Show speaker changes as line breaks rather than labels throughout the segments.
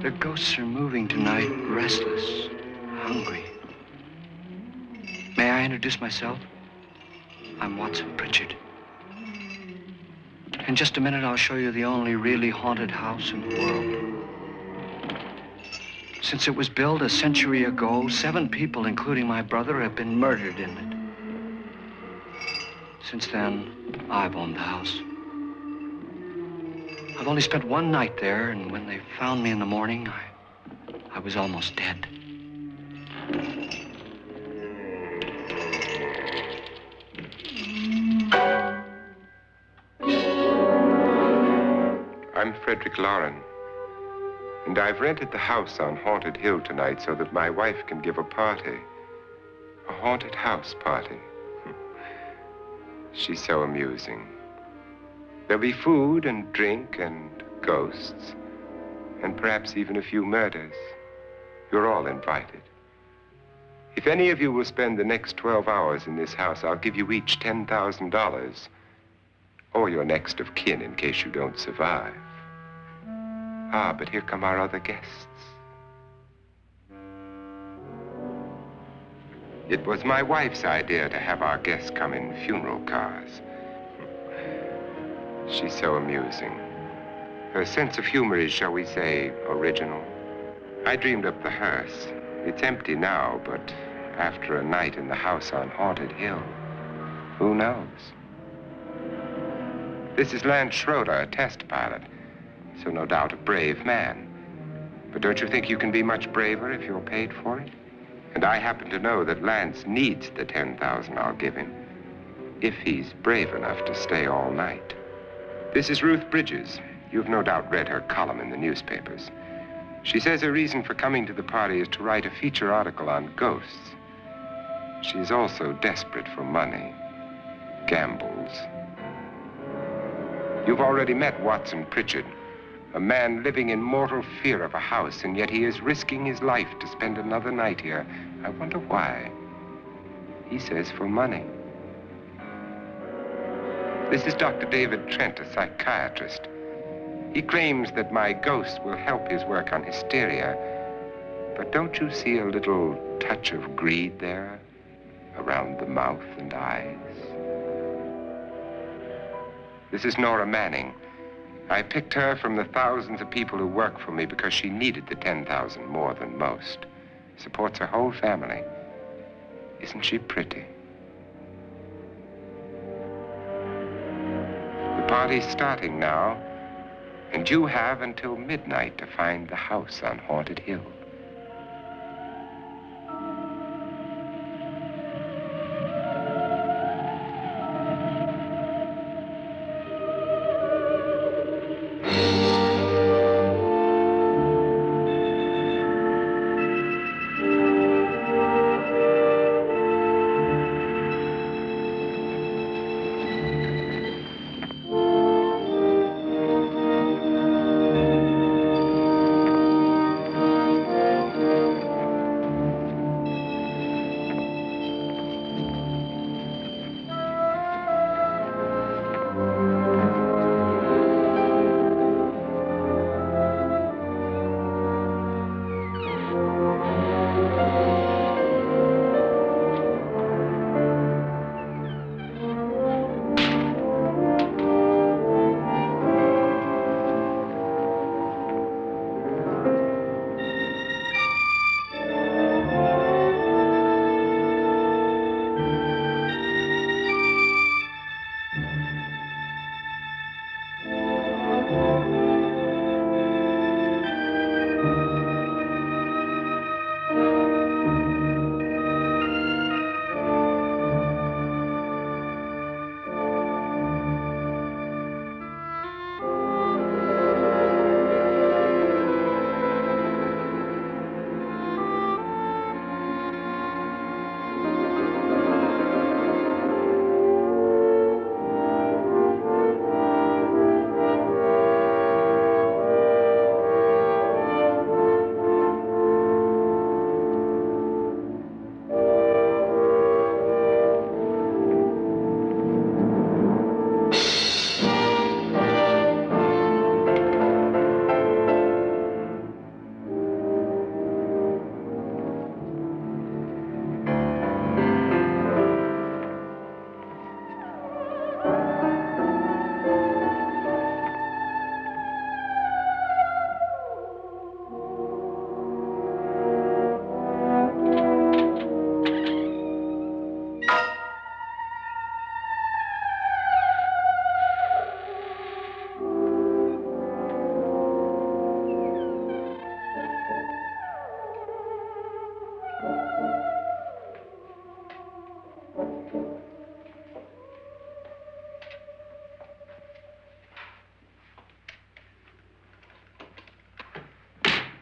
The ghosts are moving tonight, restless, hungry. May I introduce myself? I'm Watson Pritchard. In just a minute, I'll show you the only really haunted house in the world. Since it was built a century ago, 7 people, including my brother, have been murdered in it. Since then, I've owned the house. I've only spent 1 night there, and when they found me in the morning, I was almost dead.
I'm Frederick Loren, and I've rented the house on Haunted Hill tonight so that my wife can give a party. A haunted house party. She's so amusing. There'll be food and drink and ghosts, and perhaps even a few murders. You're all invited. If any of you will spend the next 12 hours in this house, I'll give you each $10,000, or your next of kin in case you don't survive. Ah, but here come our other guests. It was my wife's idea to have our guests come in funeral cars. She's so amusing. Her sense of humor is, shall we say, original. I dreamed up the hearse. It's empty now, but after a night in the house on Haunted Hill, who knows? This is Lance Schroeder, a test pilot, so no doubt a brave man. But don't you think you can be much braver if you're paid for it? And I happen to know that Lance needs the $10,000 I'll give him, if he's brave enough to stay all night. This is Ruth Bridges. You've no doubt read her column in the newspapers. She says her reason for coming to the party is to write a feature article on ghosts. She's also desperate for money, gambles. You've already met Watson Pritchard, a man living in mortal fear of a house, and yet he is risking his life to spend another night here. I wonder why. He says for money. This is Dr. David Trent, a psychiatrist. He claims that my ghost will help his work on hysteria. But don't you see a little touch of greed there, around the mouth and eyes? This is Nora Manning. I picked her from the thousands of people who work for me because she needed the $10,000 more than most. Supports her whole family. Isn't she pretty? The party's starting now, and you have until midnight to find the house on Haunted Hill.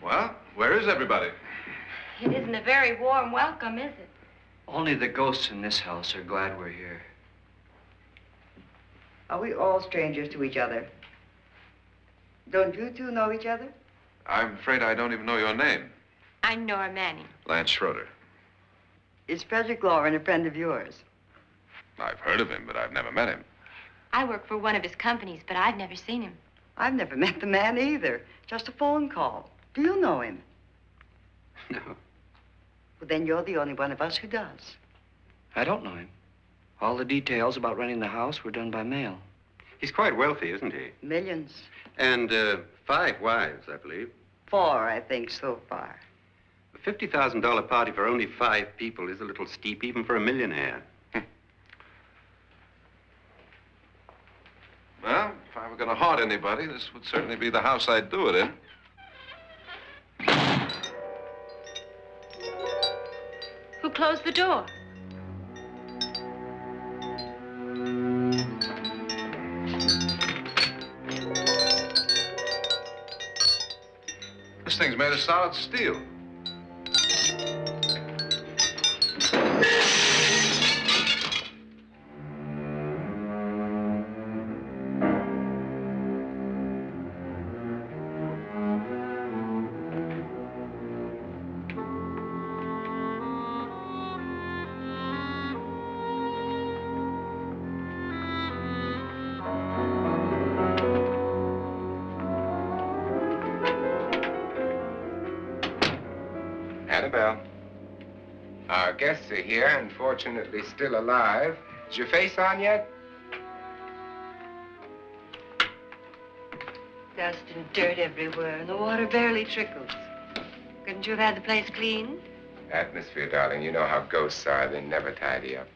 Well, where is everybody?
It isn't a very warm welcome, is it?
Only the ghosts in this house are glad we're here.
Are we all strangers to each other? Don't you two know each other?
I'm afraid I don't even know your name.
I'm Nora Manning.
Lance Schroeder.
Is Frederick Loren a friend of yours?
I've heard of him, but I've never met him.
I work for one of his companies, but I've never seen him.
I've never met the man either. Just a phone call. Do you know him?
No,
Well, then you're the only one of us who does.
I don't know him. All the details about renting the house were done by mail.
He's quite wealthy, isn't he?
Millions.
And 5 wives, I believe.
4, I think, so far.
A $50,000 party for only 5 people is a little steep, even for a millionaire.
Well, if I were going to haunt anybody, this would certainly be the house I'd do it in.
Who closed the door?
This thing's made of solid steel.
Annabelle, our guests are here, unfortunately still alive. Is your face on yet?
Dust and dirt everywhere, and the water barely trickles. Couldn't you have had the place cleaned?
Atmosphere, darling. You know how ghosts are. They never tidy up.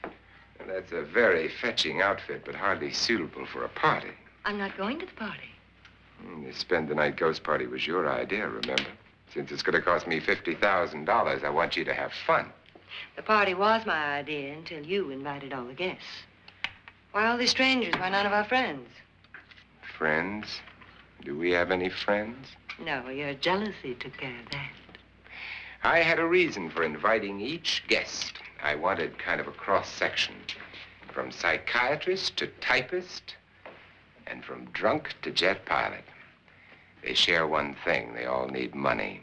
And that's a very fetching outfit, but hardly suitable for a party.
I'm not going to the party.
The spend-the-night ghost party was your idea, remember? Since it's going to cost me $50,000, I want you to have fun.
The party was my idea until you invited all the guests. Why all these strangers? Why none of our friends?
Friends? Do we have any friends?
No, your jealousy took care of that.
I had a reason for inviting each guest. I wanted kind of a cross-section. From psychiatrist to typist, and from drunk to jet pilot. They share one thing. They all need money.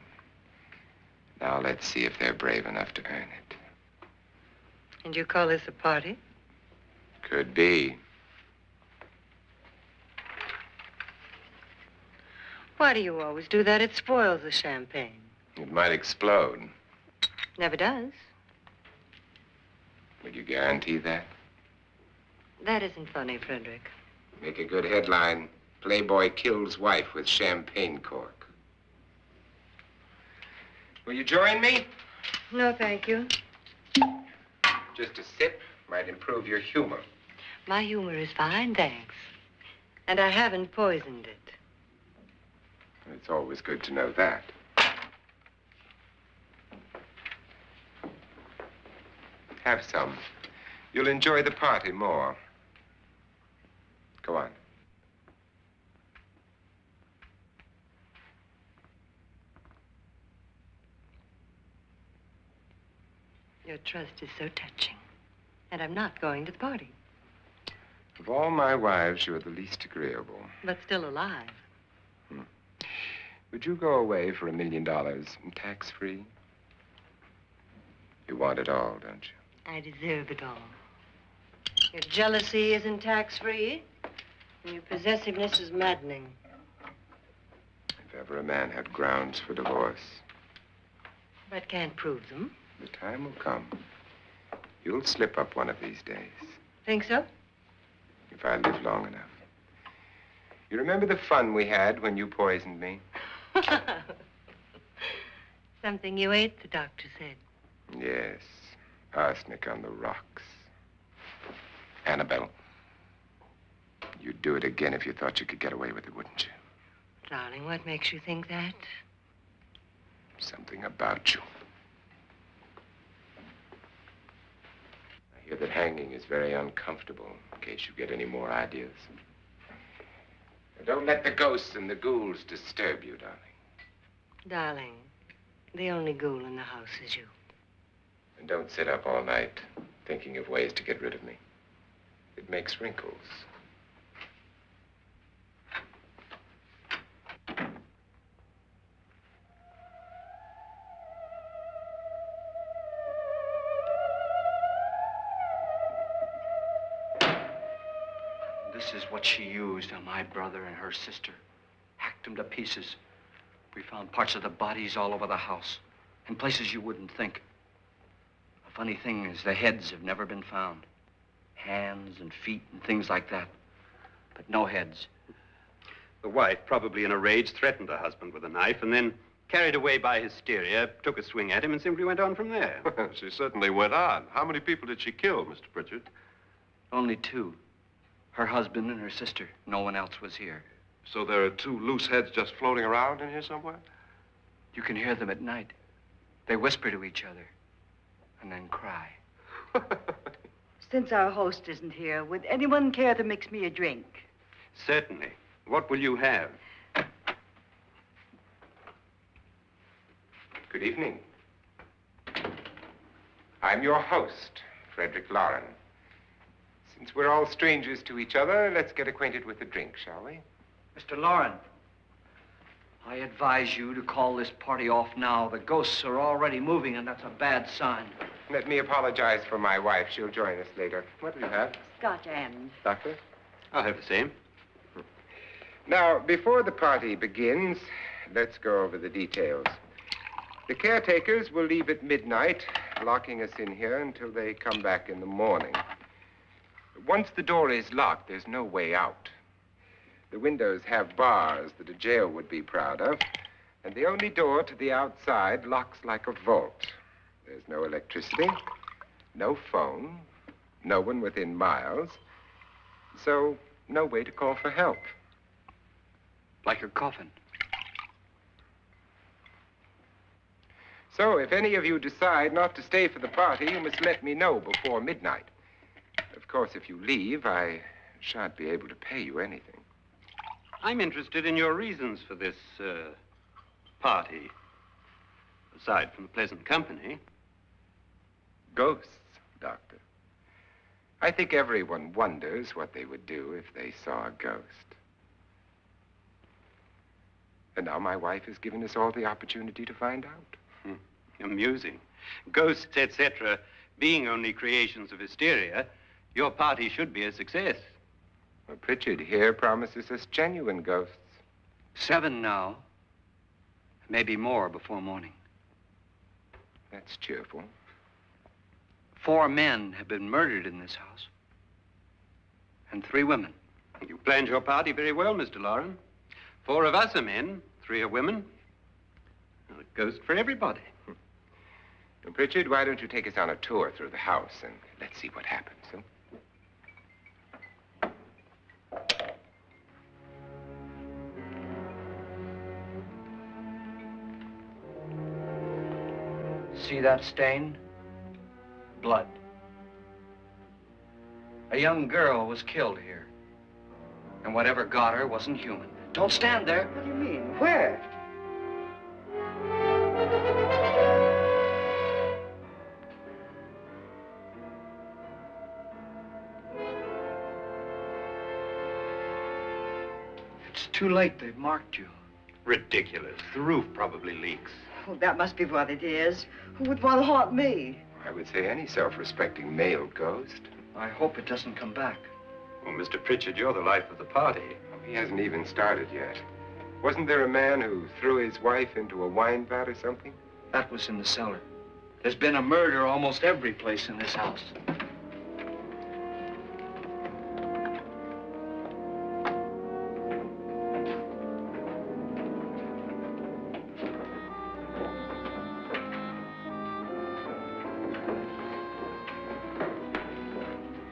Now let's see if they're brave enough to earn it.
And you call this a party?
Could be.
Why do you always do that? It spoils the champagne.
It might explode.
Never does.
Would you guarantee that?
That isn't funny, Frederick.
Make a good headline. Playboy kills wife with champagne cork. Will you join me?
No, thank you.
Just a sip might improve your humor.
My humor is fine, thanks. And I haven't poisoned it.
It's always good to know that. Have some. You'll enjoy the party more. Go on.
Your trust is so touching. And I'm not going to the party.
Of all my wives, you're the least agreeable.
But still alive.
Would you go away for $1 million tax-free? You want it all, don't you?
I deserve it all. Your jealousy isn't tax-free, and your possessiveness is maddening.
If ever a man had grounds for divorce,
But can't prove them.
the time will come. You'll slip up one of these days,
Think so?
if I live long enough. You remember the fun we had when you poisoned me?
Something you ate, the doctor said.
Yes, arsenic on the rocks. Annabelle, you'd do it again if you thought you could get away with it, wouldn't you?
Darling, what makes you think that?
Something about you. I hear that hanging is very uncomfortable, in case you get any more ideas. Now, don't let the ghosts and the ghouls disturb you, darling.
Darling, the only ghoul in the house is you.
And don't sit up all night thinking of ways to get rid of me. It makes wrinkles.
This is what she used on my brother and her sister. Hacked them to pieces. We found parts of the bodies all over the house, in places you wouldn't think. The funny thing is the heads have never been found. Hands and feet and things like that. But no heads.
The wife, probably in a rage, threatened her husband with a knife and then, carried away by hysteria, took a swing at him and simply went on from there.
She certainly went on. How many people did she kill, Mr. Pritchard?
Only two. Her husband and her sister. No one else was here.
So there are two loose heads just floating around in here somewhere?
You can hear them at night. They whisper to each other and then cry.
Since our host isn't here, would anyone care to mix me a drink?
Certainly. What will you have?
Good evening. I'm your host, Frederick Loren. Since we're all strangers to each other, let's get acquainted with a drink, shall we?
Mr. Loren, I advise you to call this party off now. The ghosts are already moving, and that's a bad sign.
Let me apologize for my wife. She'll join us later. What do you have?
Scotch and.
Doctor?
I'll have the same.
Now, before the party begins, let's go over the details. The caretakers will leave at midnight, locking us in here until they come back in the morning. Once the door is locked, there's no way out. The windows have bars that a jail would be proud of, and the only door to the outside locks like a vault. There's no electricity, no phone, no one within miles, so no way to call for help.
Like a coffin.
So if any of you decide not to stay for the party, you must let me know before midnight. Of course, if you leave, I shan't be able to pay you anything.
I'm interested in your reasons for this, party. Aside from the pleasant company.
Ghosts, Doctor. I think everyone wonders what they would do if they saw a ghost. And now my wife has given us all the opportunity to find out.
Amusing. Ghosts, etc., being only creations of hysteria, your party should be a success.
Well, Pritchard here promises us genuine ghosts.
7 now. Maybe more before morning.
That's cheerful.
4 men have been murdered in this house. And 3 women.
You planned your party very well, Mr. Loren. 4 of us are men, 3 are women. A ghost for everybody.
Well, Pritchard, why don't you take us on a tour through the house and let's see what happens, huh?
See that stain? Blood. A young girl was killed here. And whatever got her wasn't human. Don't stand there.
What do you mean? Where?
It's too late. They've marked you.
Ridiculous. The roof probably leaks.
Oh, that must be what it is. Who would want to haunt me?
I would say any self-respecting male ghost.
I hope it doesn't come back.
Well, Mr. Pritchard, you're the life of the party.
Oh, he hasn't even started yet. Wasn't there a man who threw his wife into a wine vat or something?
That was in the cellar. There's been a murder almost every place in this house.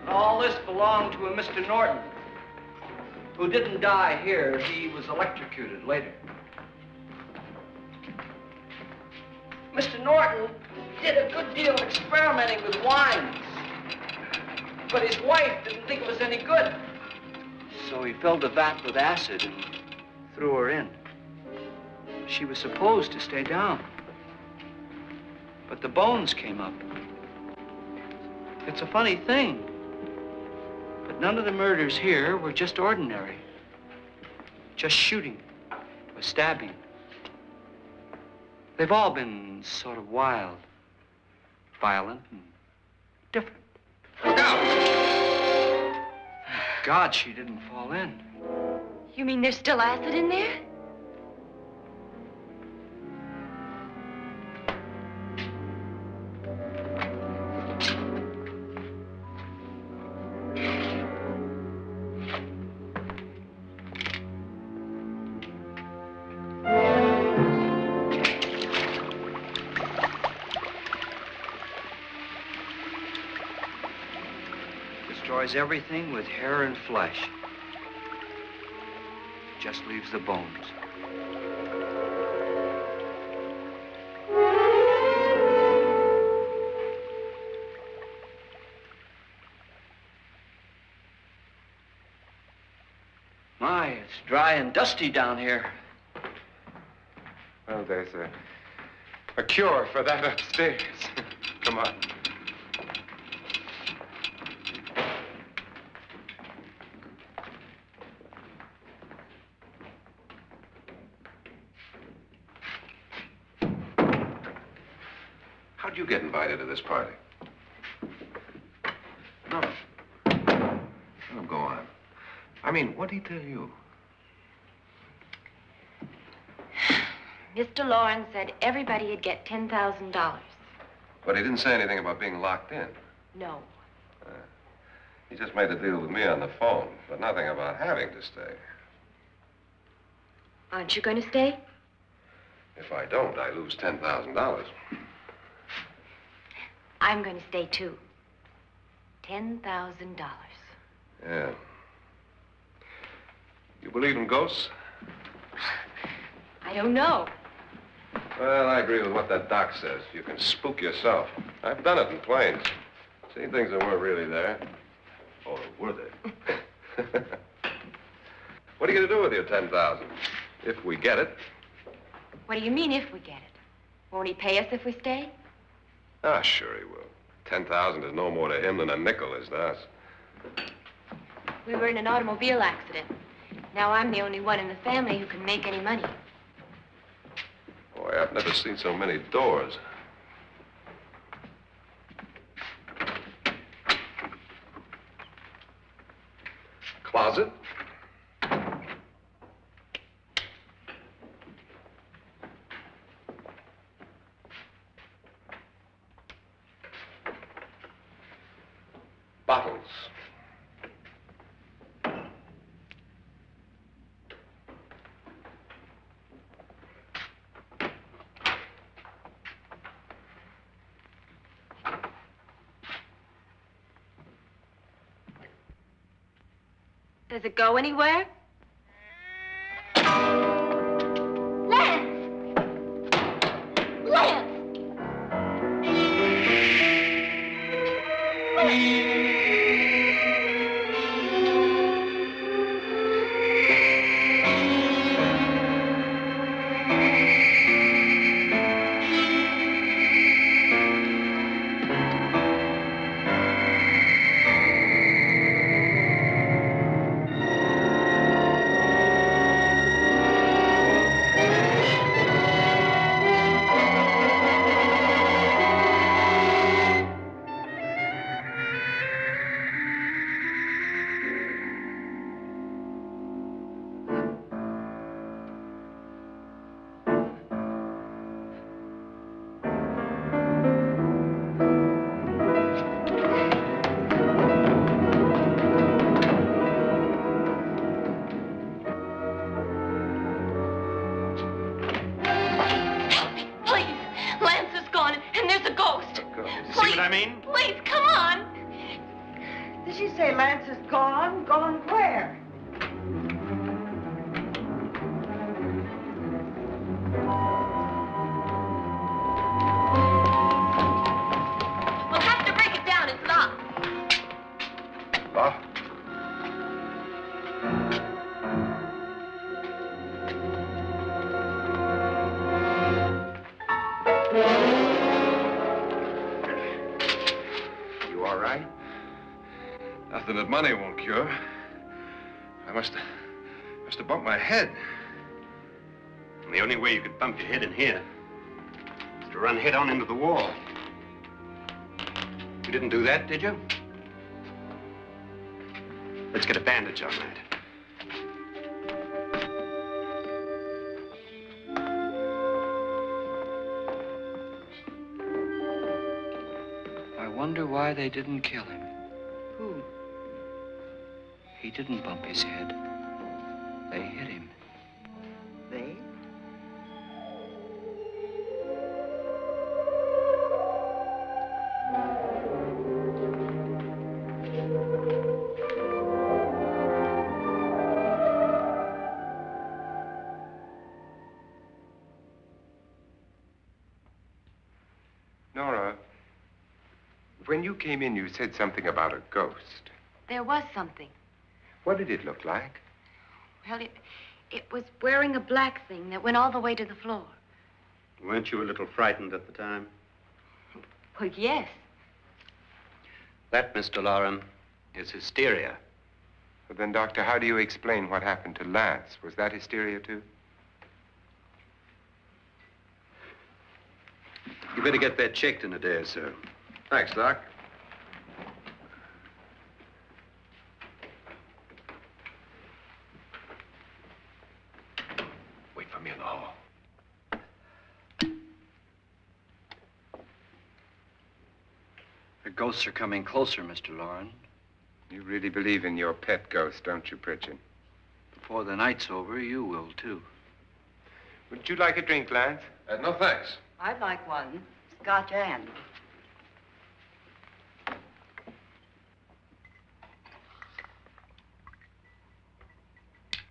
All this belonged to a Mr. Norton, who didn't die here. He was electrocuted later. Mr. Norton did a good deal of experimenting with wines, but his wife didn't think it was any good. So he filled the vat with acid and threw her in. She was supposed to stay down. But the bones came up. It's a funny thing. But none of the murders here were just ordinary. Just shooting or stabbing. They've all been sort of wild, violent, and different.
Look out!
Thank God she didn't fall in.
You mean there's still acid in there?
Destroys everything with hair and flesh. Just leaves the bones. My, it's dry and dusty down here.
Well, there's a cure for that upstairs. Come on.
How'd you get invited to this party? No. Oh, go on. I mean, what did he tell you?
Mr. Loren said everybody'd get $10,000.
But he didn't say anything about being locked in.
No.
He just made a deal with me on the phone, but nothing about having to stay.
Aren't you going to stay?
If I don't, I lose $10,000.
I'm going to stay, too. $10,000.
Yeah. You believe in ghosts?
I don't know.
Well, I agree with what that doc says. You can spook yourself. I've done it in planes. Seen things that weren't really there. Or were they? What are you going to do with your $10,000? If we get it.
What do you mean, if we get it? Won't he pay us if we stay?
Ah, sure he will. 10,000 is no more to him than a nickel is to us.
We were in an automobile accident. Now I'm the only one in the family who can make any money.
Boy, I've never seen so many doors. Closet? Bottles.
Does it go anywhere? Lance! Lance! Please, come on.
Did she say Lance is gone? Gone where?
We'll have to break it down. It's locked.
Locked? that money won't cure. I must have bumped my head.
And the only way you could bump your head in here is to run head on into the wall. You didn't do that, did you? Let's get a bandage on that.
I wonder why they didn't kill him.
Who?
He didn't bump his head. They hit him.
They?
Nora, when you came in, you said something about a ghost.
There was something.
What did it look like?
Well, it was wearing a black thing that went all the way to the floor.
Weren't you a little frightened at the time?
Well, yes.
That, Mr. Loren, is hysteria.
Well, then, Doctor, how do you explain what happened to Lance? Was that hysteria, too?
You better get that checked in a day or so.
Thanks, Doc. Wait for me in the hall.
The ghosts are coming closer, Mr. Loren.
You really believe in your pet ghost, don't you, Pritchard?
Before the night's over, you will, too.
Would you like a drink, Lance?
No, thanks.
I'd like one. Scotch and.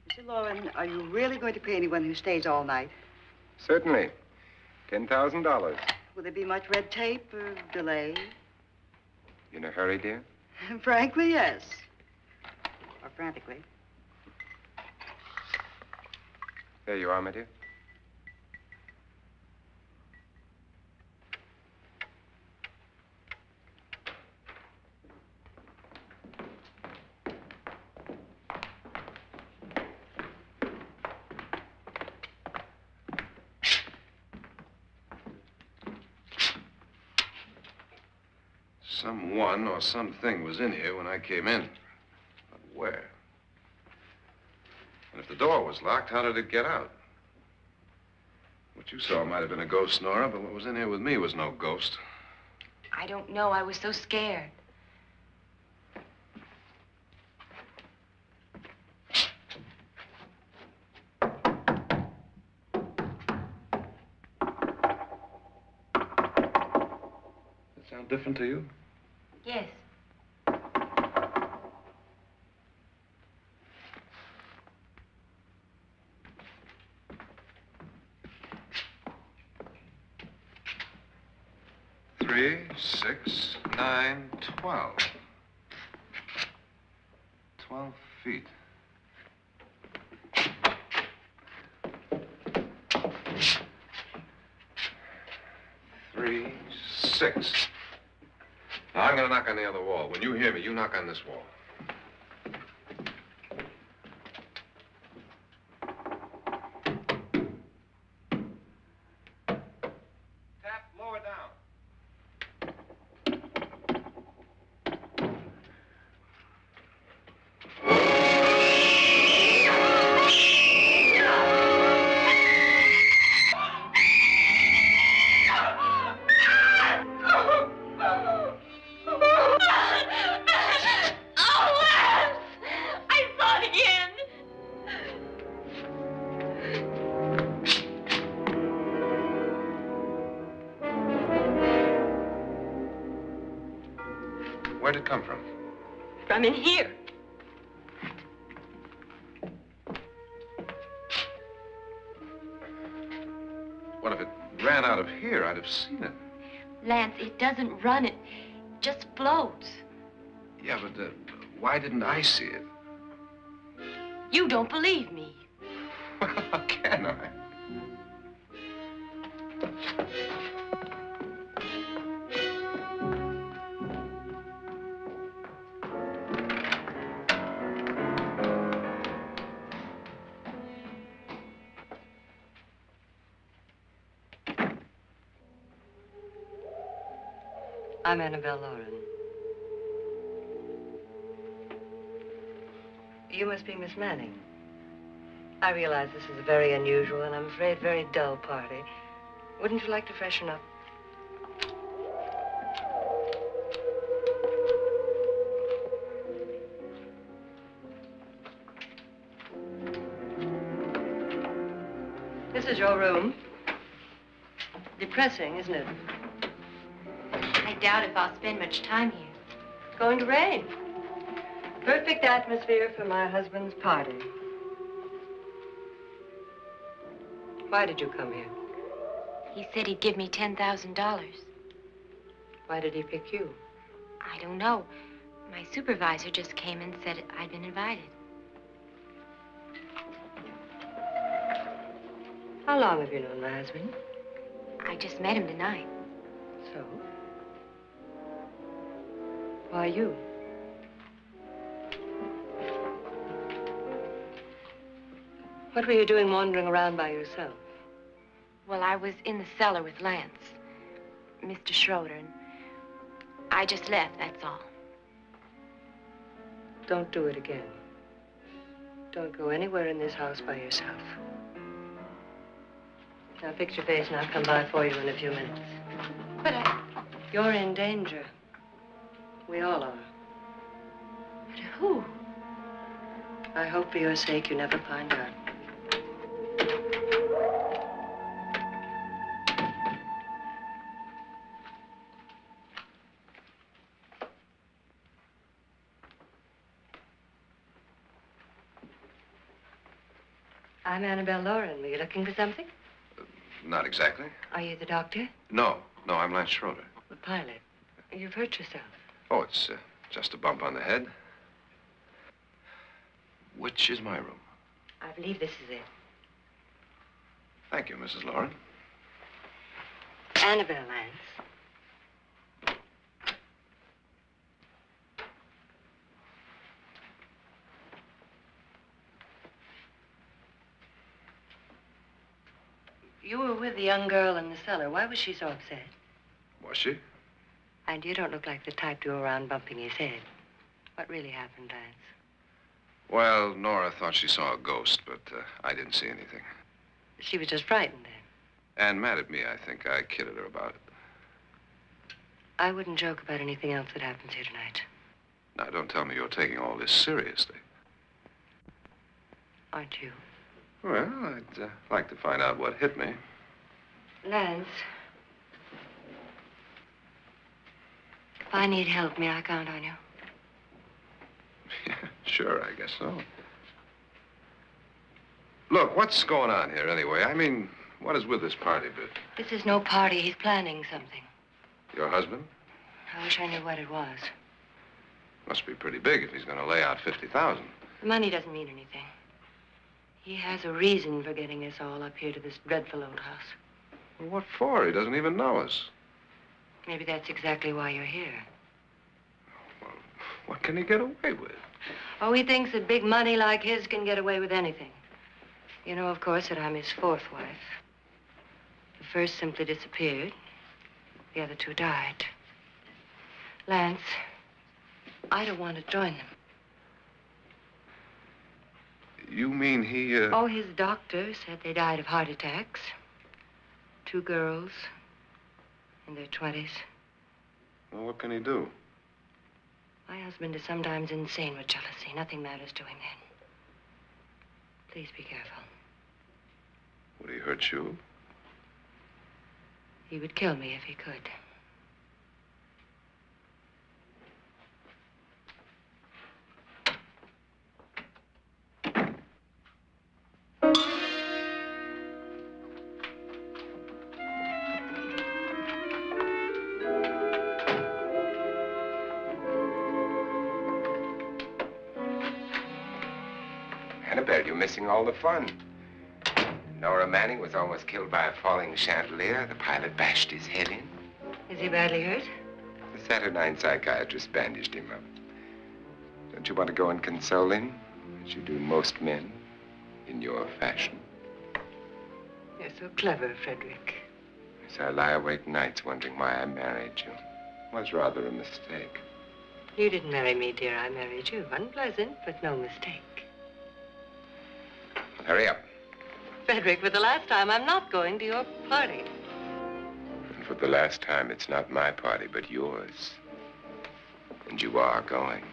Mr. Loren, are you really going to pay anyone who stays all night?
Certainly. $10,000.
Will there be much red tape or delay?
You in a hurry, dear?
Frankly, yes. Or frantically.
There you are, my dear.
Someone or something was in here when I came in. But where? And if the door was locked, how did it get out? What you saw might have been a ghost, Nora, but what was in here with me was no ghost.
I don't know. I was so scared.
Does it sound different to you?
Yes.
Three, 6, 9, 12. 12 feet. Three, 6. Now, I'm going to knock on the other wall. When you hear me, you knock on this wall. Tap lower down. Where'd it come from?
From in here.
What if it ran out of here? I'd have seen it.
Lance, it doesn't run. It just floats.
Yeah, but why didn't I see it?
You don't believe me.
Well, how can I?
I'm Annabelle Loren. You must be Miss Manning. I realize this is a very unusual and I'm afraid very dull party. Wouldn't you like to freshen up? This is your room. Depressing, isn't it?
I doubt if I'll spend much time here.
It's going to rain. Perfect atmosphere for my husband's party. Why did you come here?
He said he'd give me $10,000.
Why did he pick you?
I don't know. My supervisor just came and said I'd been invited.
How long have you known my husband?
I just met him tonight.
So? Why you? What were you doing wandering around by yourself?
Well, I was in the cellar with Lance, Mr. Schroeder, and I just left, that's all.
Don't do it again. Don't go anywhere in this house by yourself. Now fix your face and I'll come by for you in a few minutes.
But
You're in danger. We all are.
But who?
I hope for your sake you never find out. I'm Annabelle Loren. Were you looking for something?
Not exactly.
Are you the doctor?
No, I'm Lance Schroeder.
The pilot. You've hurt yourself.
Oh, it's just a bump on the head. Which is my room?
I believe this is it.
Thank you, Mrs. Loren.
Annabelle, Lance. You were with the young girl in the cellar. Why was she so upset?
Was she?
And you don't look like the type to go around bumping his head. What really happened, Lance?
Well, Nora thought she saw a ghost, but I didn't see anything.
She was just frightened then.
And mad at me, I think. I kidded her about it.
I wouldn't joke about anything else that happens here tonight.
Now, don't tell me you're taking all this seriously.
Aren't you?
Well, I'd like to find out what hit me.
Lance. If I need help, may I count on you?
Yeah, sure, I guess so. Look, what's going on here anyway? I mean, what is with this party bit?
This is no party. He's planning something.
Your husband?
I wish I knew what it was.
Must be pretty big if he's going to lay out 50,000.
The money doesn't mean anything. He has a reason for getting us all up here to this dreadful old house.
Well, what for? He doesn't even know us.
Maybe that's exactly why you're here.
Well, what can he get away with?
Oh, he thinks that big money like his can get away with anything. You know, of course, that I'm his fourth wife. The first simply disappeared. The other two died. Lance, I don't want to join them.
You mean he,
Oh, his doctor said they died of heart attacks. 2 girls in their 20s.
Well, what can he do?
My husband is sometimes insane with jealousy. Nothing matters to him then. Please be careful.
Would he hurt you?
He would kill me if he could.
Annabelle, you're missing all the fun. Nora Manning was almost killed by a falling chandelier. The pilot bashed his head in.
Is he badly hurt?
The Saturnine psychiatrist bandaged him up. Don't you want to go and console him, as you do most men, in your fashion?
You're so clever, Frederick.
So I lie awake nights wondering why I married you. Was rather a mistake.
You didn't marry me, dear. I married you. Unpleasant, but no mistake.
Hurry up.
Frederick, for the last time, I'm not going to your party.
And for the last time, it's not my party, but yours. And you are going.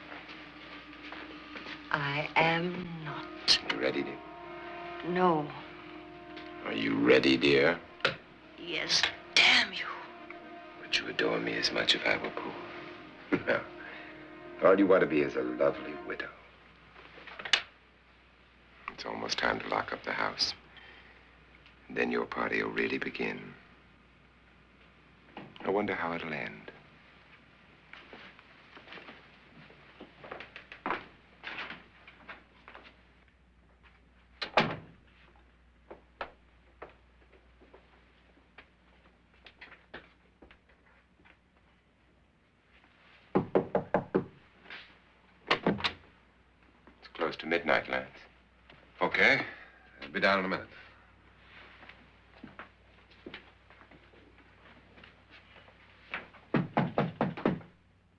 I am not.
You ready, dear?
No.
Are you ready, dear?
Yes, damn you.
Would you adore me as much if I were poor? No. All you want to be is a lovely widow. It's almost time to lock up the house. And then your party will really begin. I wonder how it'll end. It's close to midnight, Lance.
Okay. I'll be down in a minute.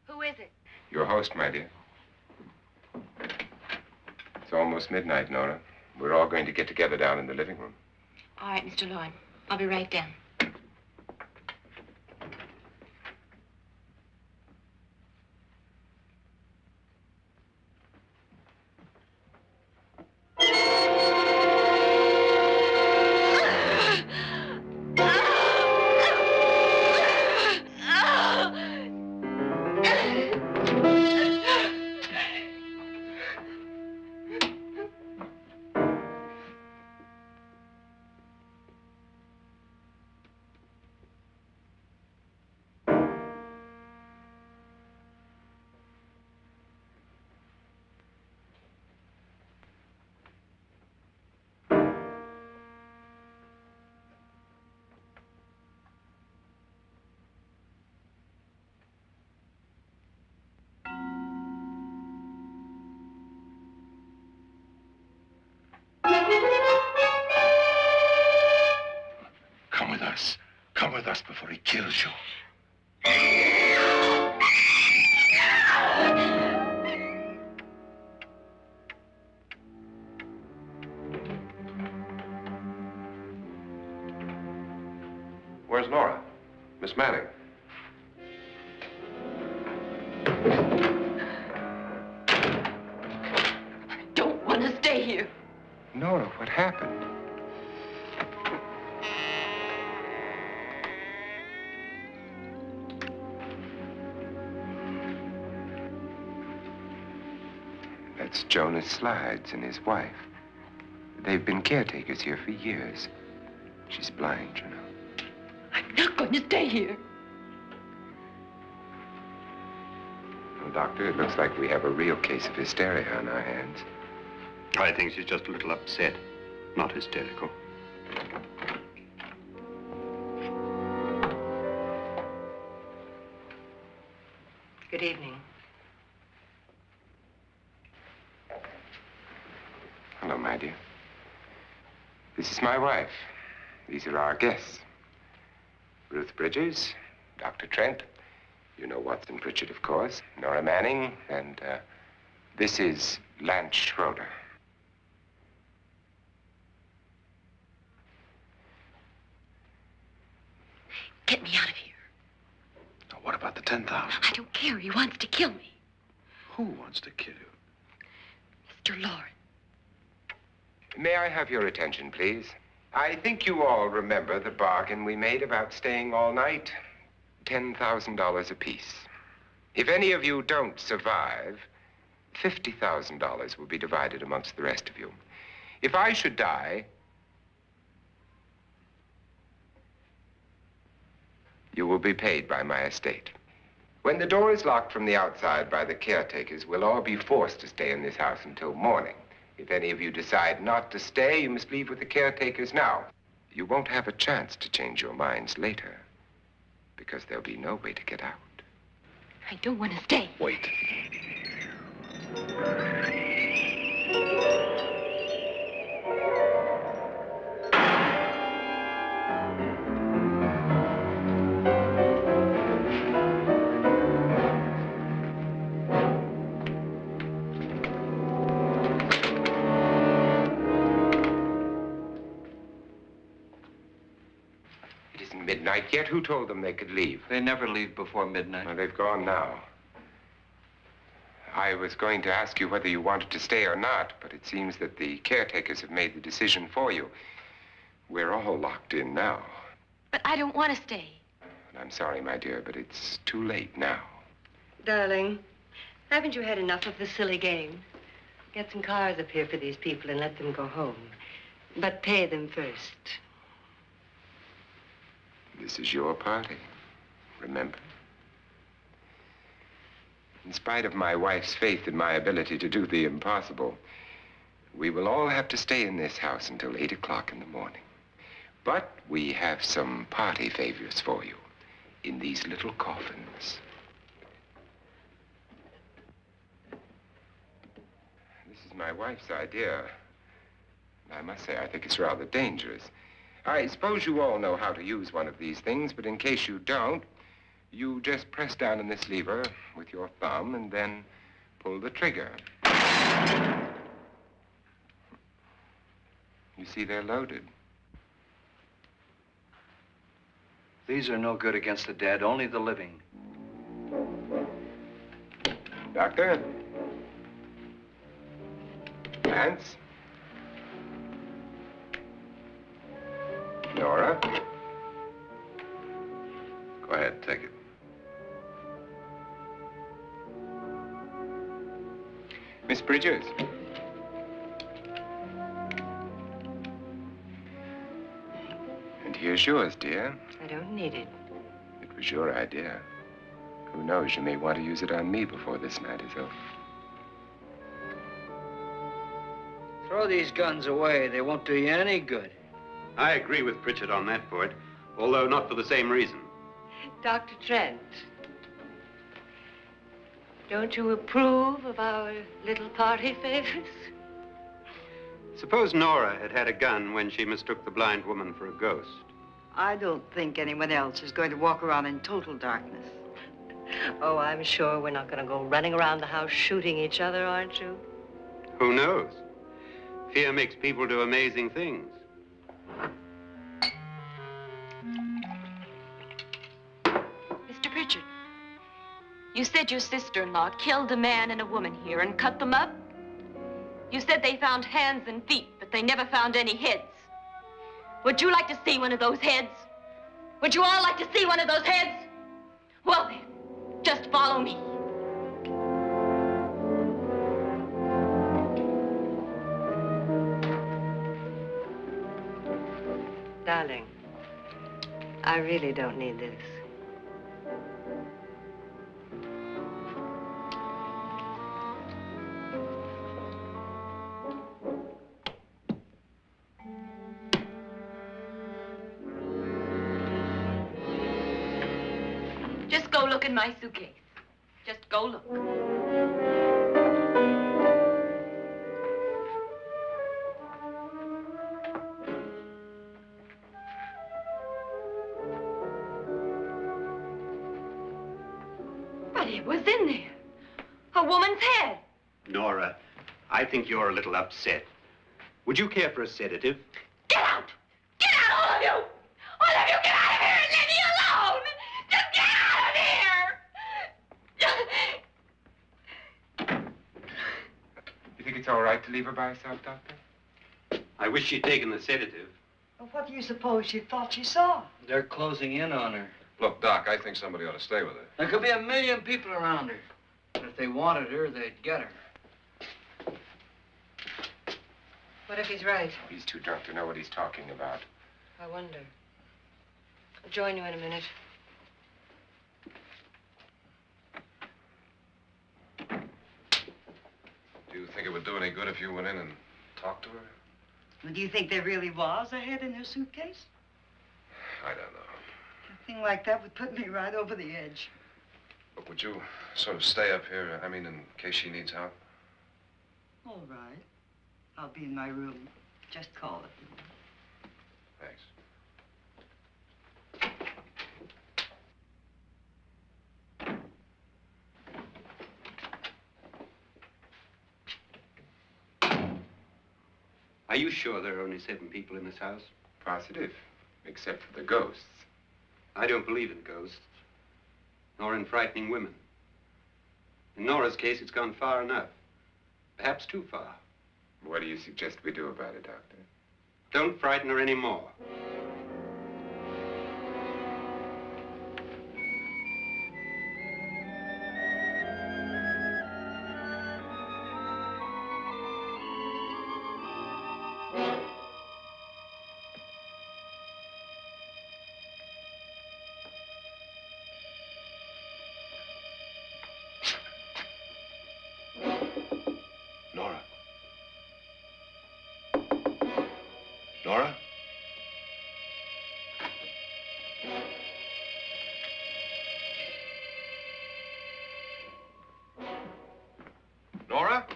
Who is it?
Your host, my dear. It's almost midnight, Nora. We're all going to get together down in the living room.
All right, Mr. Loren. I'll be right down.
Come with us. Come with us before he kills you.
Where's Nora? Miss Manning.
I don't want to stay here.
Nora, what happened? That's Jonas Slides and his wife. They've been caretakers here for years. She's blind, you know.
I'm not going to stay here.
Well, Doctor, it looks like we have a real case of hysteria on our hands.
I think she's just a little upset, not hysterical.
Good evening.
Hello, my dear. This is my wife. These are our guests. Ruth Bridges, Dr. Trent. You know Watson Pritchard, of course. Nora Manning, and this is Lance Schroeder.
Get me out of here.
Now, what about the 10,000?
I don't care. He wants to kill me.
Who wants to kill you?
Mr. Loren.
May I have your attention, please? I think you all remember the bargain we made about staying all night. $10,000 apiece. If any of you don't survive, $50,000 will be divided amongst the rest of you. If I should die, you will be paid by my estate. When the door is locked from the outside by the caretakers, we'll all be forced to stay in this house until morning. If any of you decide not to stay, you must leave with the caretakers now. You won't have a chance to change your minds later, because there'll be no way to get out.
I don't want to stay.
Wait.
isn't midnight yet. Who told them they could leave?
They never leave before midnight.
Well, they've gone now. I was going to ask you whether you wanted to stay or not, but it seems that the caretakers have made the decision for you. We're all locked in now.
But I don't want to stay.
And I'm sorry, my dear, but it's too late now.
Darling, haven't you had enough of the silly game? Get some cars up here for these people and let them go home. But pay them first.
This is your party, remember? In spite of my wife's faith in my ability to do the impossible, we will all have to stay in this house until 8 o'clock in the morning. But we have some party favors for you in these little coffins. This is my wife's idea. I must say, I think it's rather dangerous. I suppose you all know how to use one of these things, but in case you don't, you just press down on this lever with your thumb and then pull the trigger. You see, they're loaded.
These are no good against the dead, only the living.
Doctor? Lance? Nora?
Go ahead, take it.
Miss Bridges? And here's yours, dear.
I don't need it.
It was your idea. Who knows, you may want to use it on me before this night is over.
Throw these guns away. They won't do you any good.
I agree with Pritchard on that point, although not for the same reason.
Dr. Trent, don't you approve of our little party favors?
Suppose Nora had had a gun when she mistook the blind woman for a ghost.
I don't think anyone else is going to walk around in total darkness.
Oh, I'm sure we're not going to go running around the house shooting each other, aren't you?
Who knows? Fear makes people do amazing things.
Mr. Pritchard, you said your sister-in-law killed a man and a woman here and cut them up? You said they found hands and feet, but they never found any heads. Would you like to see one of those heads? Would you all like to see one of those heads? Well then, just follow me.
Darling, I really don't need this.
Just go look in my suitcase. Just go look. But it was in there. A woman's head.
Nora, I think you're a little upset. Would you care for a sedative?
Get out! Get out, all of you! All of you, get out of here and leave me alone! Just get out of here!
You think it's all right to leave her by herself, Doctor?
I wish she'd taken the sedative.
Well, what do you suppose she thought she saw?
They're closing in on her.
Look, Doc, I think somebody ought to stay with her.
There could be 1 million people around her. And if they wanted her, they'd get her.
What if he's right?
He's too drunk to know what he's talking about.
I wonder. I'll join you in a minute.
Do you think it would do any good if you went in and talked to her?
Well, do you think there really was a head in her suitcase?
I don't know.
A thing like that would put me right over the edge.
Look, would you sort of stay up here, I mean, in case she needs help?
All right. I'll be in my room. Just call it.
Thanks.
Are you sure there are only 7 people in this house?
Positive, except for the ghosts.
I don't believe in ghosts, nor in frightening women. In Nora's case, it's gone far enough. Perhaps too far.
What do you suggest we do about it, Doctor?
Don't frighten her anymore.
Nora? Nora? Nora?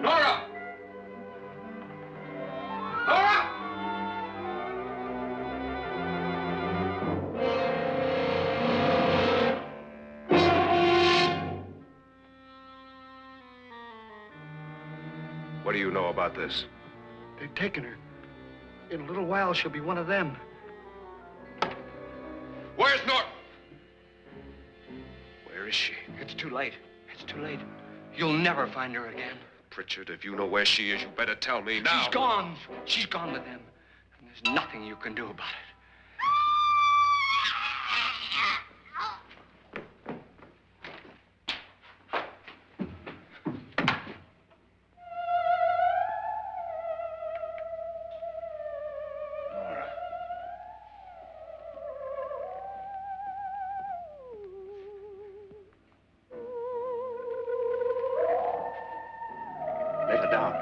Nora! Nora! What do you know about this?
They've taken her. In a little while, she'll be one of them.
Where's Nora? Where is she?
It's too late. It's too late. You'll never find her again.
Pritchard, if you know where she is, you better tell me now.
She's gone. She's gone with them. And there's nothing you can do about it.
Nora.
Let her down.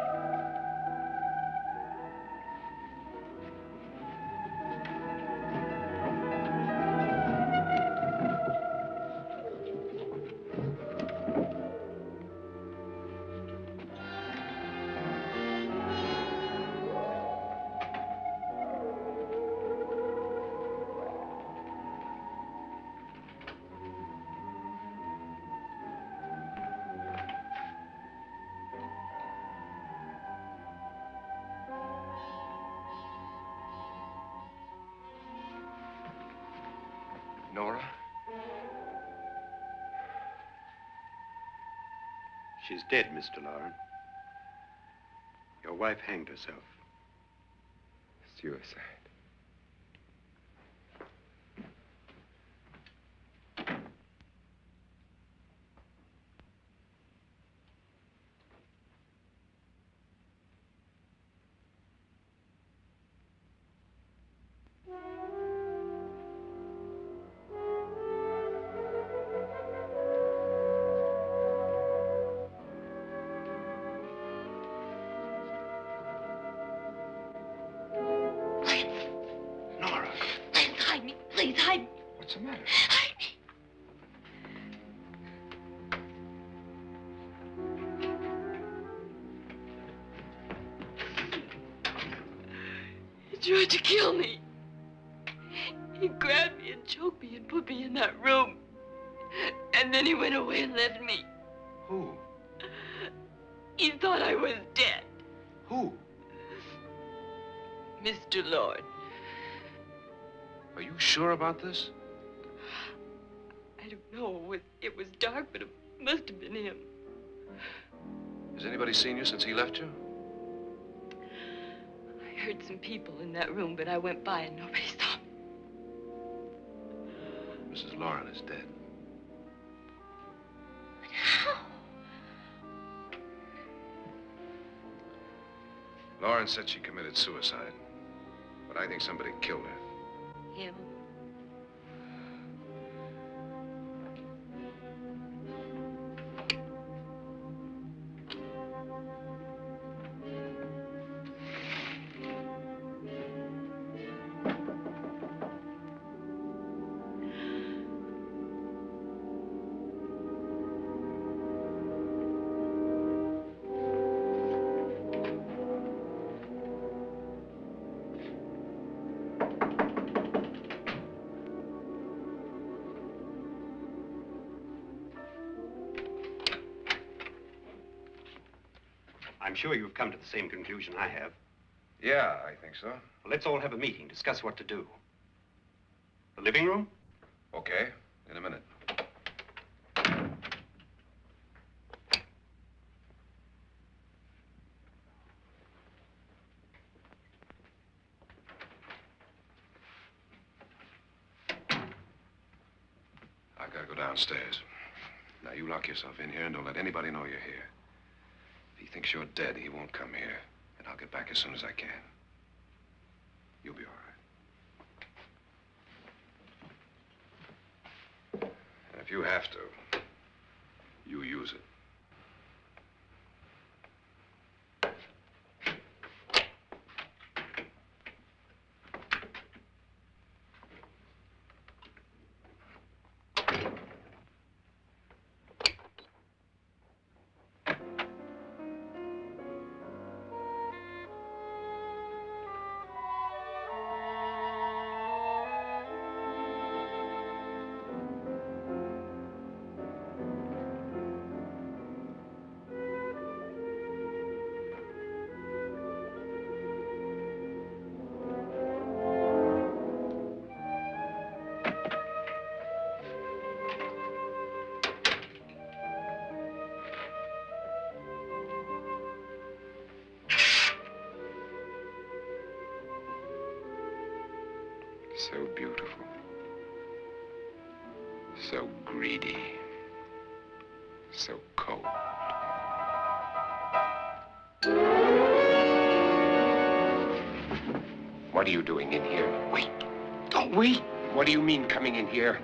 Nora?
She's dead, Mr. Loren. Your wife hanged herself.
Suicide.
Nora,
Please hide me. Please hide me.
what's the matter?
Hide me. He tried to kill me. He grabbed me and choked me and put me in that room. And then he went away and left me.
Who?
He thought I was dead.
Who?
Mr. Lord.
Are you sure about this?
I don't know. It was dark, but it must have been him.
Has anybody seen you since he left you?
I heard some people in that room, but I went by and nobody saw me.
Mrs. Loren is dead.
But how?
Loren said she committed suicide, but I think somebody killed her.
Him.
I'm sure you've come to the same conclusion I have.
Yeah, I think so.
Well, let's all have a meeting, discuss what to do. The living room?
Okay, in a minute. I've got to go downstairs. Now, you lock yourself in here and don't let anybody know you're here. If he thinks you're dead, he won't come here. And I'll get back as soon as I can. You'll be all right. And if you have to, you use it. So beautiful. So greedy. So cold.
What are you doing in here?
Wait. Don't wait.
What do you mean coming in here?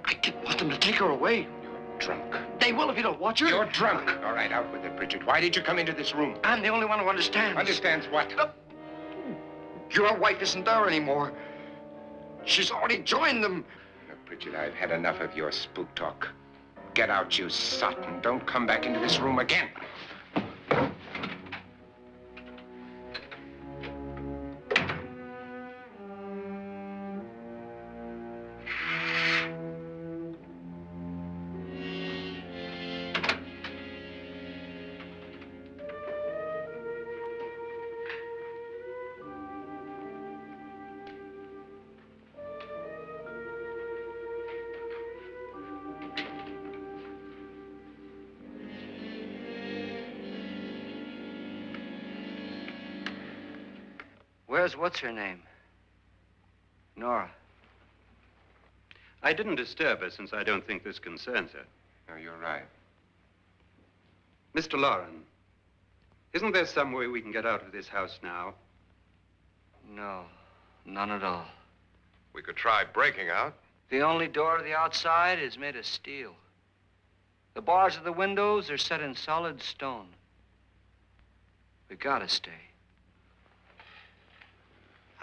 I didn't want them to take her away.
You're drunk.
They will if you don't watch her.
You're drunk. All right, out with it, Bridget. Why did you come into this room?
I'm the only one who understands.
Understands what?
Your wife isn't there anymore. She's already joined them.
Look, Bridget, I've had enough of your spook talk. Get out, you sot, and don't come back into this room again.
Where's what's-her-name? Nora.
I didn't disturb her since I don't think this concerns her.
No, you're right.
Mr. Loren, isn't there some way we can get out of this house now?
No, none at all.
We could try breaking out.
The only door to the outside is made of steel. The bars of the windows are set in solid stone. We gotta stay.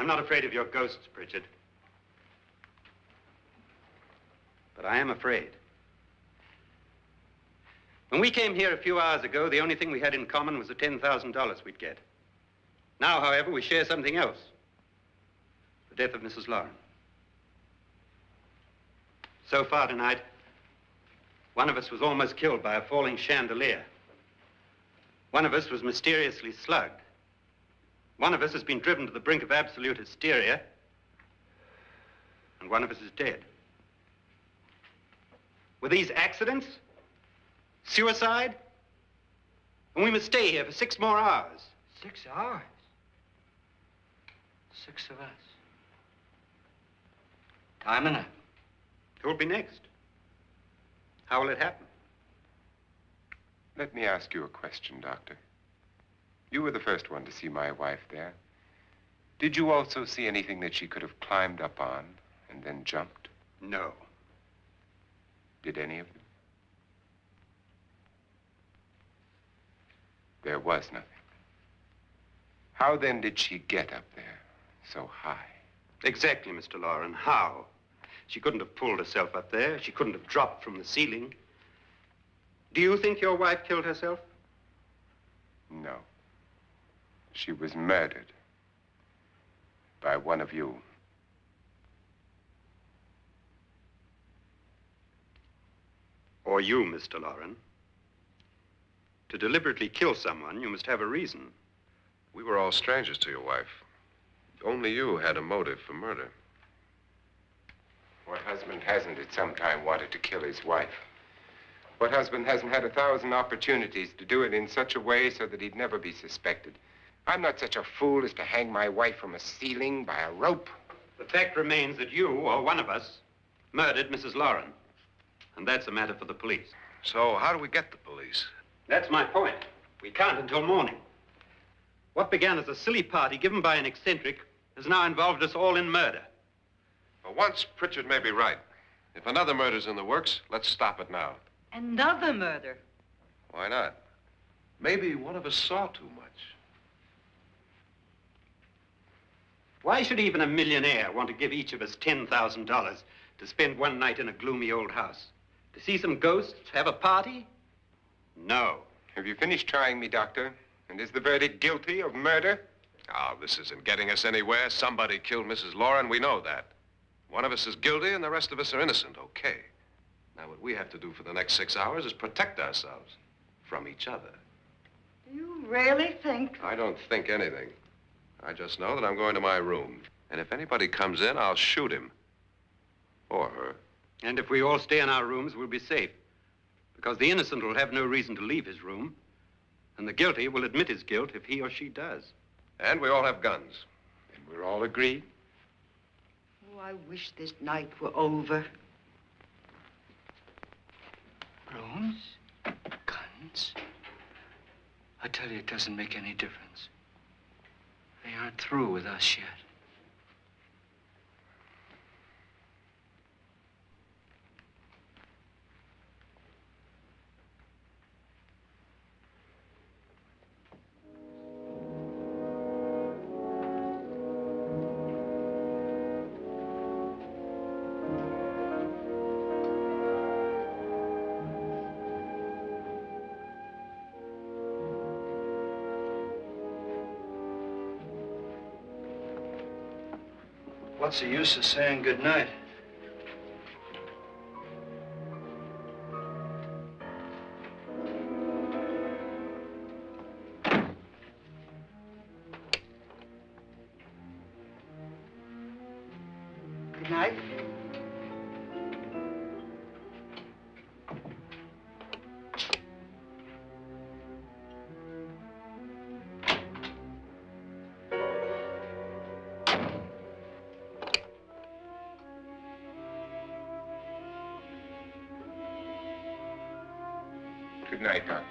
I'm not afraid of your ghosts, Bridget. But I am afraid. When we came here a few hours ago, the only thing we had in common was the $10,000 we'd get. Now, however, we share something else. The death of Mrs. Loren. So far tonight, one of us was almost killed by a falling chandelier. One of us was mysteriously slugged. One of us has been driven to the brink of absolute hysteria, and one of us is dead. Were these accidents? Suicide? And we must stay here for 6 more hours.
6 hours? 6 of us. Time enough.
Who'll be next? How will it happen?
Let me ask you a question, Doctor. You were the first one to see my wife there. Did you also see anything that she could have climbed up on and then jumped?
No.
Did any of them? There was nothing. How then did she get up there so high?
Exactly, Mr. Loren. How? She couldn't have pulled herself up there. She couldn't have dropped from the ceiling. Do you think your wife killed herself?
No. She was murdered by one of you.
Or you, Mr. Loren. To deliberately kill someone, you must have a reason.
We were all strangers to your wife. Only you had a motive for murder.
What husband hasn't at some time wanted to kill his wife? What husband hasn't had 1,000 opportunities to do it in such a way so that he'd never be suspected? I'm not such a fool as to hang my wife from a ceiling by a rope.
The fact remains that you, or one of us, murdered Mrs. Loren. And that's a matter for the police.
So how do we get the police?
That's my point. We can't until morning. What began as a silly party given by an eccentric has now involved us all in murder.
For once, Pritchard may be right. If another murder's in the works, let's stop it now.
Another murder?
Why not? Maybe one of us saw too much.
Why should even a millionaire want to give each of us $10,000 to spend one night in a gloomy old house? To see some ghosts, have a party? No.
Have you finished trying me, Doctor? And is the verdict guilty of murder?
Oh, this isn't getting us anywhere. Somebody killed Mrs. Loren. We know that. One of us is guilty and the rest of us are innocent, okay. Now, what we have to do for the next 6 hours is protect ourselves from each other.
Do you really think?
I don't think anything. I just know that I'm going to my room. And if anybody comes in, I'll shoot him. Or her.
And if we all stay in our rooms, we'll be safe. Because the innocent will have no reason to leave his room. And the guilty will admit his guilt if he or she does.
And we all have guns.
And we're all agreed?
Oh, I wish this night were over.
Rooms? Guns? I tell you, it doesn't make any difference. They aren't through with us yet. What's the use of saying goodnight?
Good night.
Good night, Doctor.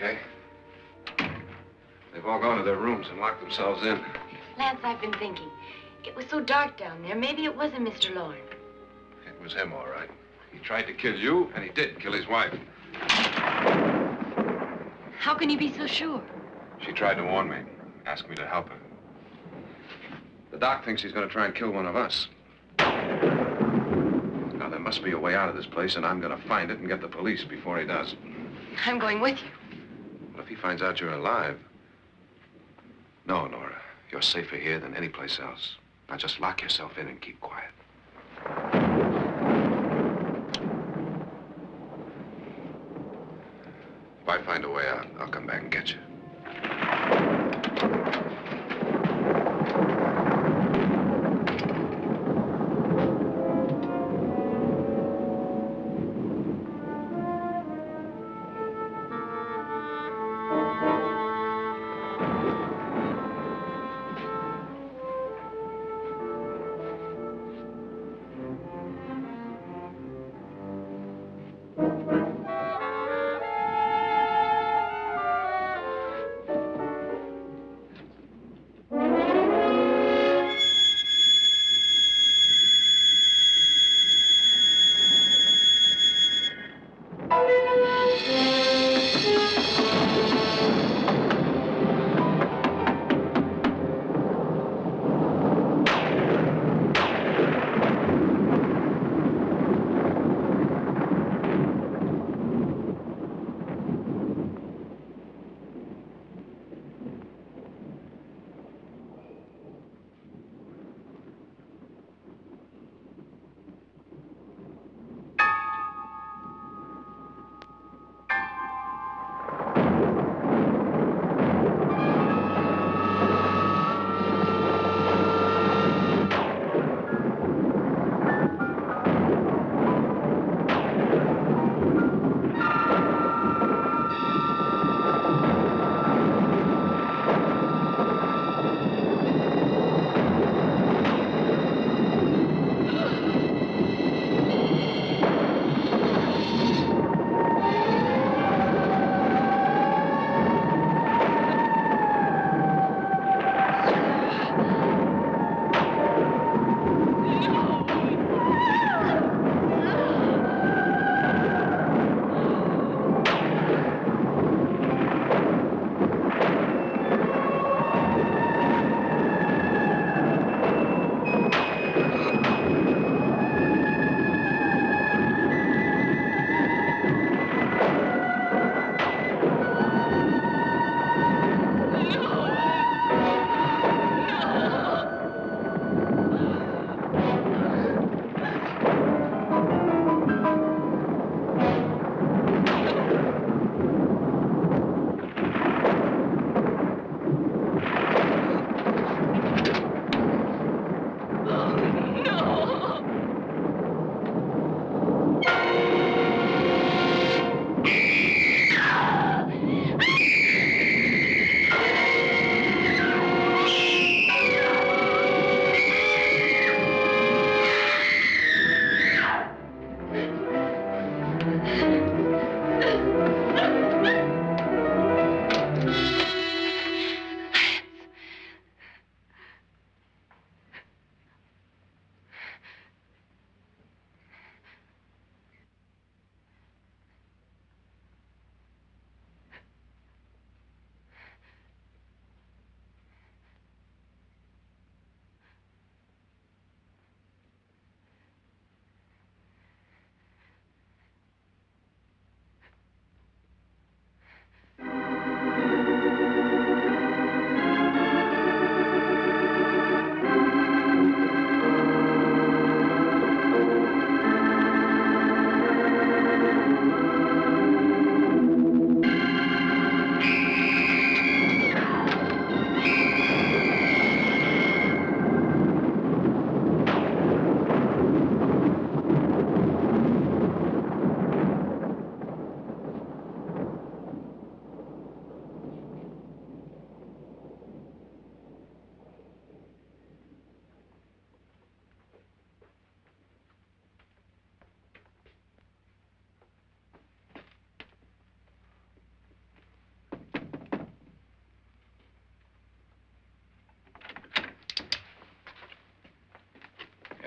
okay? They've all gone to their rooms and locked themselves in.
Lance, I've been thinking. It was so dark down there. Maybe it wasn't Mr. Loren.
It was him, all right. He tried to kill you, and he did kill his wife.
How can you be so sure?
She tried to warn me, asked me to help her. The doc thinks he's going to try and kill one of us. Now, there must be a way out of this place, and I'm going to find it and get the police before he does.
I'm going with you.
What if he finds out you're alive? No, Nora. You're safer here than any place else. Now, just lock yourself in and keep quiet. If I find a way out, I'll come back and get you.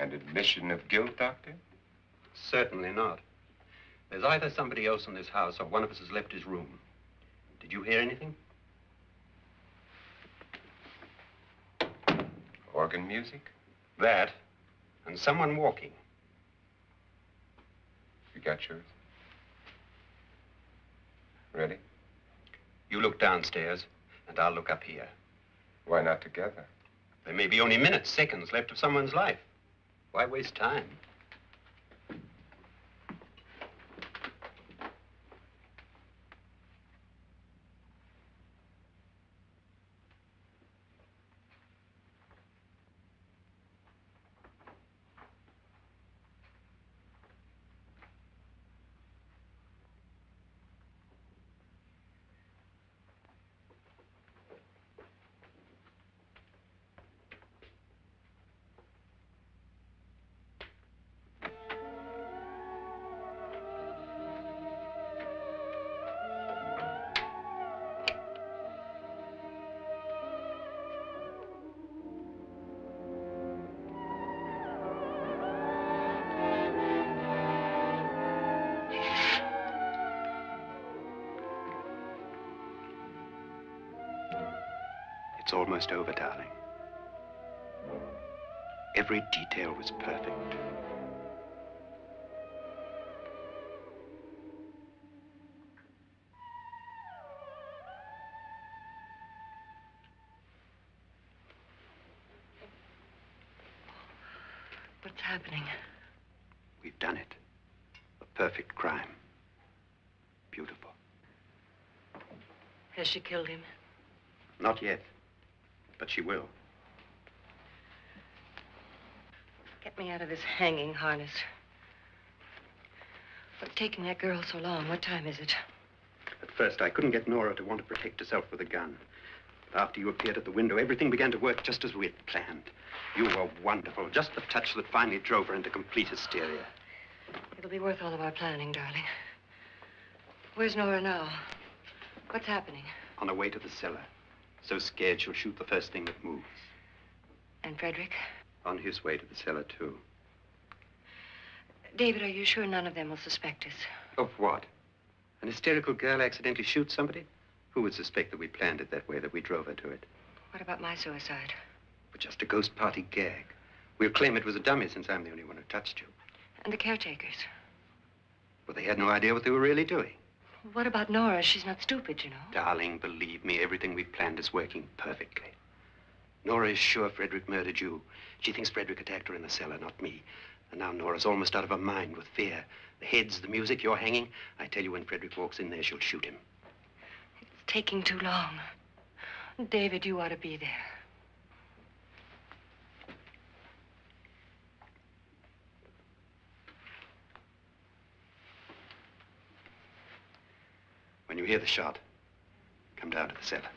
And admission of guilt, Doctor?
Certainly not. There's either somebody else in this house or one of us has left his room. Did you hear anything?
Organ music?
That, and someone walking.
You got yours? Ready?
You look downstairs, and I'll look up here.
Why not together?
There may be only minutes, seconds left of someone's life. Why waste time? It's almost over, darling. Every detail was perfect.
What's happening?
We've done it. A perfect crime. Beautiful.
Has she killed him?
Not yet, but she will.
Get me out of this hanging harness. What's taking that girl so long? What time is it?
At first, I couldn't get Nora to want to protect herself with a gun. But after you appeared at the window, everything began to work just as we had planned. You were wonderful. Just the touch that finally drove her into complete hysteria.
It'll be worth all of our planning, darling. Where's Nora now? What's happening?
On her way to the cellar. So scared she'll shoot the first thing that moves.
And Frederick?
On his way to the cellar, too.
David, are you sure none of them will suspect us?
Of what? An hysterical girl accidentally shoots somebody? Who would suspect that we planned it that way, that we drove her to it?
What about my suicide?
But just a ghost party gag. We'll claim it was a dummy since I'm the only one who touched you.
And the caretakers?
But they had no idea what they were really doing.
What about Nora? She's not stupid, you know.
Darling, believe me, everything we've planned is working perfectly. Nora is sure Frederick murdered you. She thinks Frederick attacked her in the cellar, not me. And now Nora's almost out of her mind with fear. The heads, the music, you're hanging. I tell you, when Frederick walks in there, she'll shoot him.
It's taking too long. David, you ought to be there.
When you hear the shot, come down to the cellar.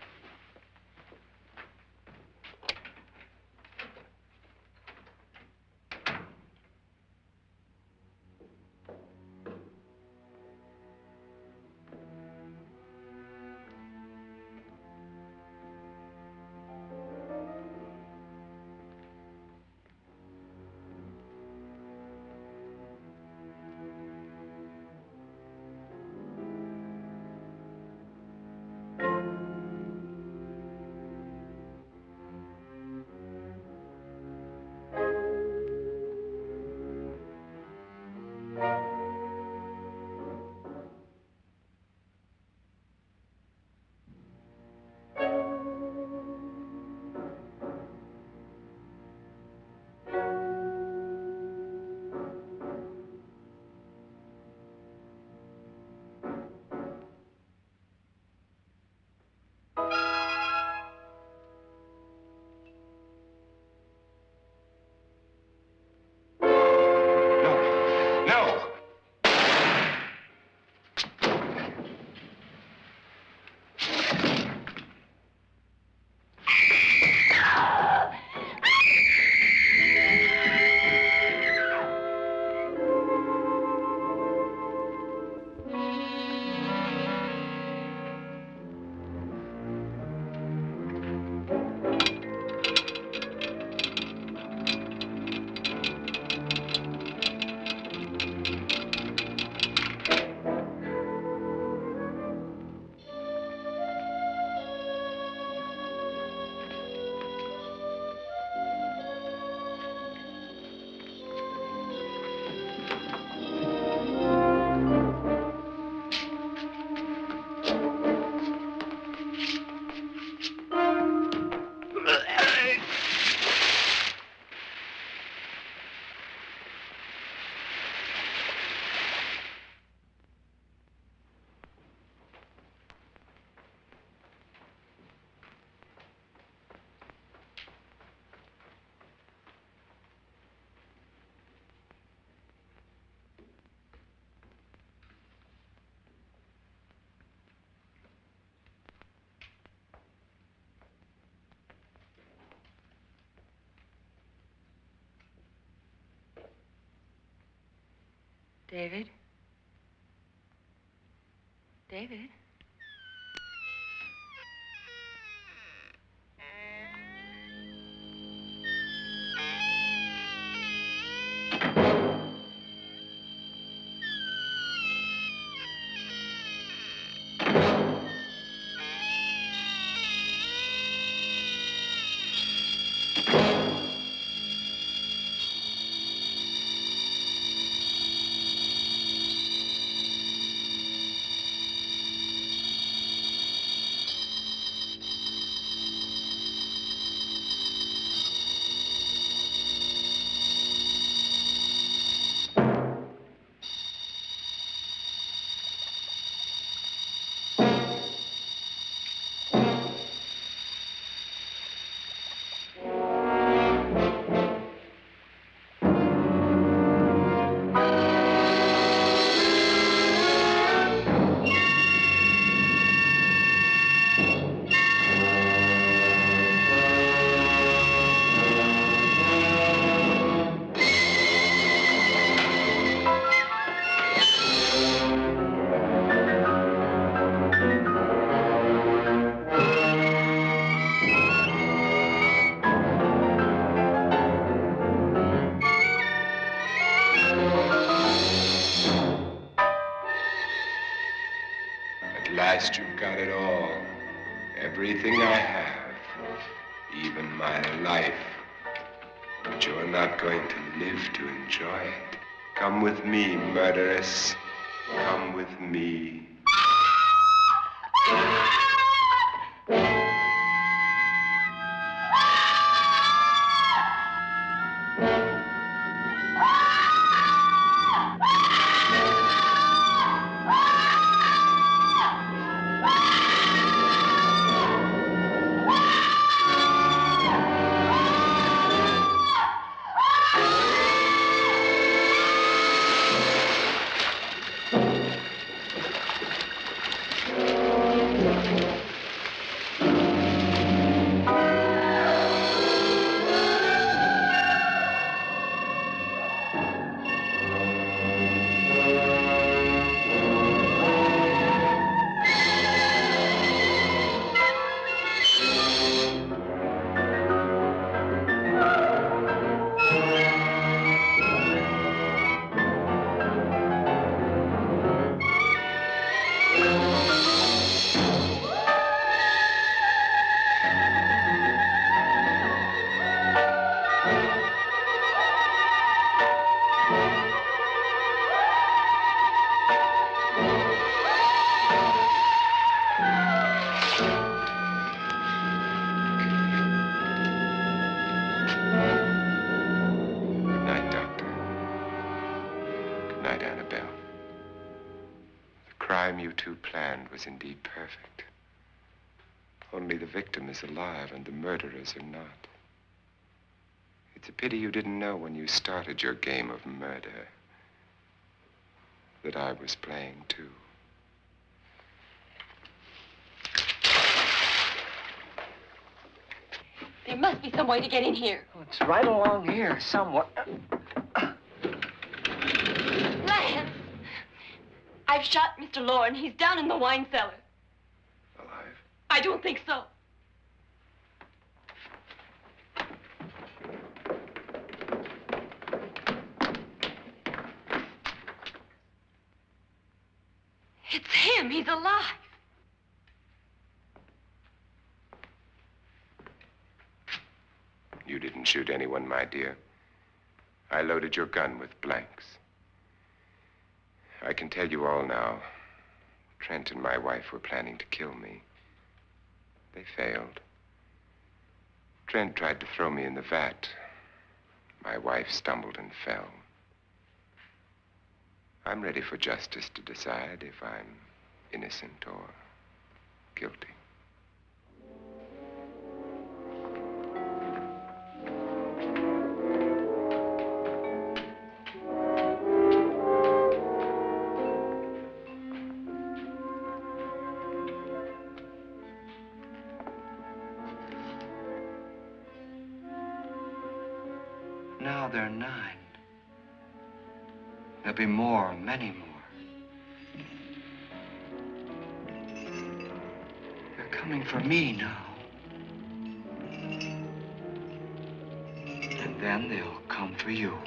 David? David?
At last you've got it all. Everything I have. Even my life. But you're not going to live to enjoy it. Come with me, murderess. Come with me. Annabelle. The crime you two planned was indeed perfect. Only the victim is alive and the murderers are not. It's a pity you didn't know when you started your game of murder that I was playing too.
There must be some way to get in here.
Oh, it's right along here somewhere.
Lance! I've shot Mr. Loren. He's down in the wine cellar.
Alive?
I don't think so. It's him. He's alive.
You didn't shoot anyone, my dear. I loaded your gun with blanks. I can tell you all now. Trent and my wife were planning to kill me. They failed. Trent tried to throw me in the vat. My wife stumbled and fell. I'm ready for justice to decide if I'm innocent or guilty.
Now they're 9. There'll be more, many more. They're coming for me now. And then they'll come for you.